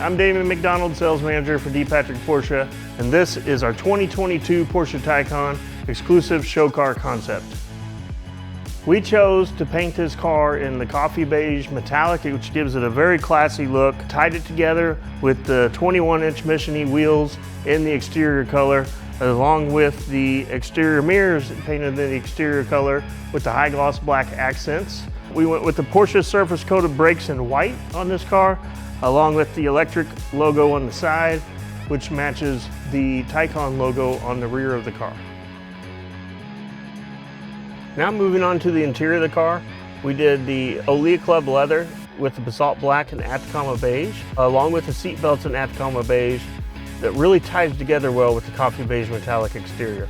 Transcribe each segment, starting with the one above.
I'm Damien McDonald, Sales Manager for D-Patrick Porsche, and this is our 2022 Porsche Taycan Exclusive Showcar Concept. We chose to paint this car in the coffee beige metallic, which gives it a very classy look. Tied it together with the 21-inch Michelin wheels in the exterior color, along with the exterior mirrors painted in the exterior color with the high gloss black accents. We went with the Porsche surface coated brakes in white on this car, along with the electric logo on the side, which matches the Taycan logo on the rear of the car. Now moving on to the interior of the car, we did the Olea Club leather with the basalt black and Atacama beige, along with the seat belts in Atacama beige that really ties together well with the coffee beige metallic exterior.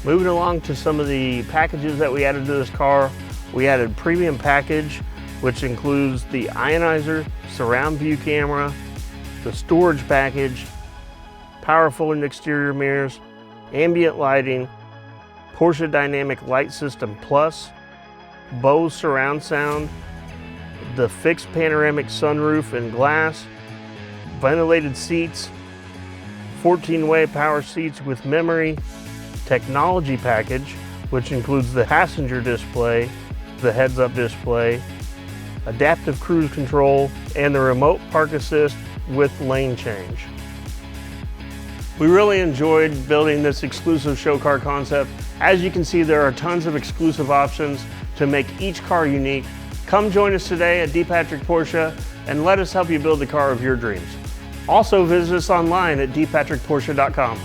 Moving along to some of the packages that we added to this car, we added premium package, which includes the ionizer, surround view camera, the storage package, power folding exterior mirrors, ambient lighting, Porsche Dynamic Light System Plus, Bose surround sound, the fixed panoramic sunroof and glass, ventilated seats, 14-way power seats with memory, technology package, which includes the passenger display, the heads-up display, adaptive cruise control, and the remote park assist with lane change. We really enjoyed building this exclusive show car concept. As you can see, there are tons of exclusive options to make each car unique. Come join us today at D-Patrick Porsche and let us help you build the car of your dreams. Also visit us online at dpatrickporsche.com.